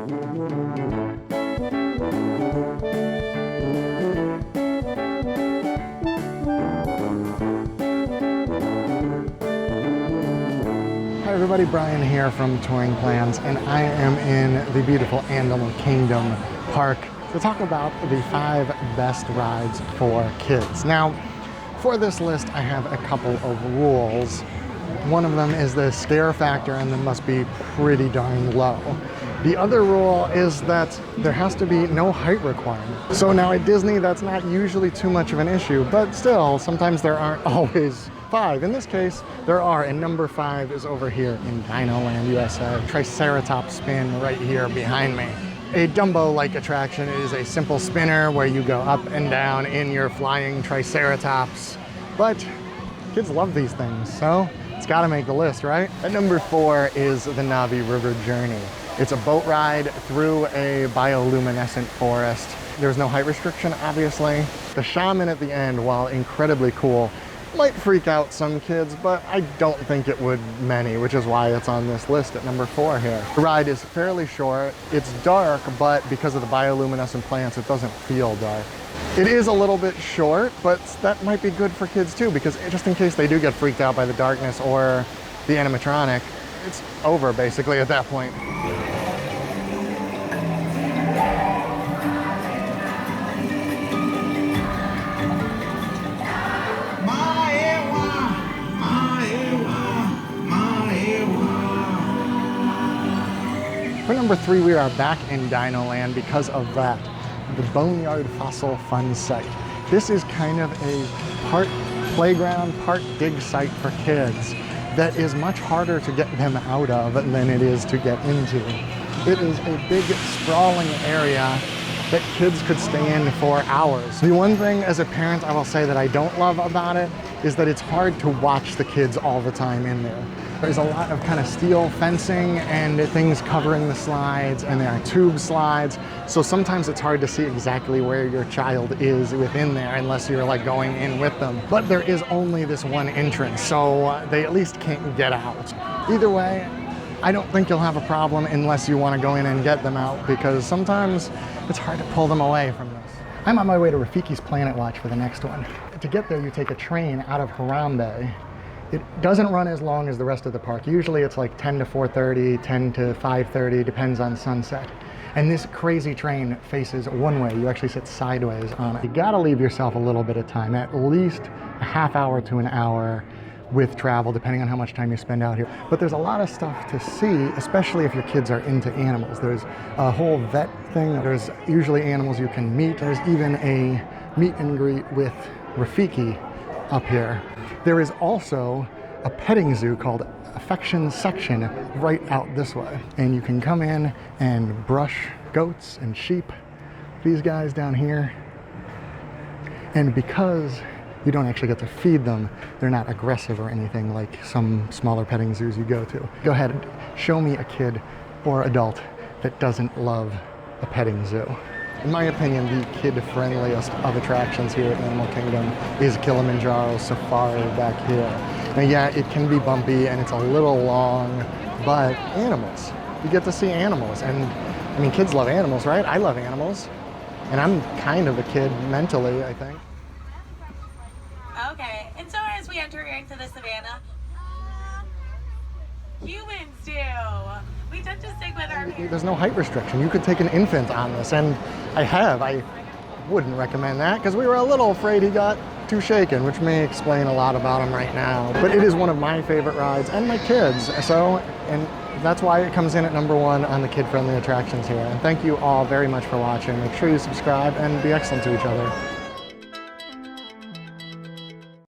Hi everybody, Brian here from Touring Plans, and I am in the beautiful Animal Kingdom Park to talk about the 5 best rides for kids. Now, for this list, I have a couple of rules. One of them is the scare factor, and it must be pretty darn low. The other rule is that there has to be no height requirement. So now at Disney, that's not usually too much of an issue, but still, sometimes there aren't always 5. In this case, there are, and number 5 is over here in Dinoland, USA. Triceratops spin right here behind me. A Dumbo-like attraction is a simple spinner where you go up and down in your flying Triceratops. But kids love these things, so it's gotta make the list, right? At number 4 is the Na'vi River Journey. It's a boat ride through a bioluminescent forest. There's no height restriction, obviously. The shaman at the end, while incredibly cool, might freak out some kids, but I don't think it would many, which is why it's on this list at number 4 here. The ride is fairly short. It's dark, but because of the bioluminescent plants, it doesn't feel dark. It is a little bit short, but that might be good for kids too, because just in case they do get freaked out by the darkness or the animatronic, it's over basically at that point. For number 3, we are back in Dinoland because of that, the Boneyard Fossil Fun Site. This is kind of a part playground, part dig site for kids that is much harder to get them out of than it is to get into. It is a big, sprawling area that kids could stay in for hours. The one thing as a parent I will say that I don't love about it is that it's hard to watch the kids all the time in there. There's a lot of kind of steel fencing and things covering the slides, and there are tube slides. So sometimes it's hard to see exactly where your child is within there unless you're like going in with them. But there is only this one entrance, so they at least can't get out. Either way, I don't think you'll have a problem unless you want to go in and get them out, because sometimes it's hard to pull them away from this. I'm on my way to Rafiki's Planet Watch for the next one. To get there, you take a train out of Harambe. It doesn't run as long as the rest of the park. Usually it's like 10 to 4:30, 10 to 5:30, depends on sunset. And this crazy train faces one way. You actually sit sideways on it. You gotta leave yourself a little bit of time, at least a half hour to an hour with travel, depending on how much time you spend out here. But there's a lot of stuff to see, especially if your kids are into animals. There's a whole vet thing. There's usually animals you can meet. There's even a meet and greet with Rafiki up here. There is also a petting zoo called Affection Section right out this way. And you can come in and brush goats and sheep, these guys down here. And because you don't actually get to feed them, they're not aggressive or anything like some smaller petting zoos you go to. Go ahead and show me a kid or adult that doesn't love a petting zoo. In my opinion, the kid-friendliest of attractions here at Animal Kingdom is Kilimanjaro Safari back here. Now yeah, it can be bumpy and it's a little long, but animals. You get to see animals, and I mean, kids love animals, right? I love animals, and I'm kind of a kid mentally, I think. Okay, and so as we enter into the savannah, humans do. We tend to stick with our parents. There's no height restriction. You could take an infant on this, and I wouldn't recommend that because we were a little afraid he got too shaken, which may explain a lot about him right now. But it is one of my favorite rides, and my kids, and that's why it comes in at number 1 on the kid-friendly attractions here. And thank you all very much for watching. Make sure you subscribe and be excellent to each other.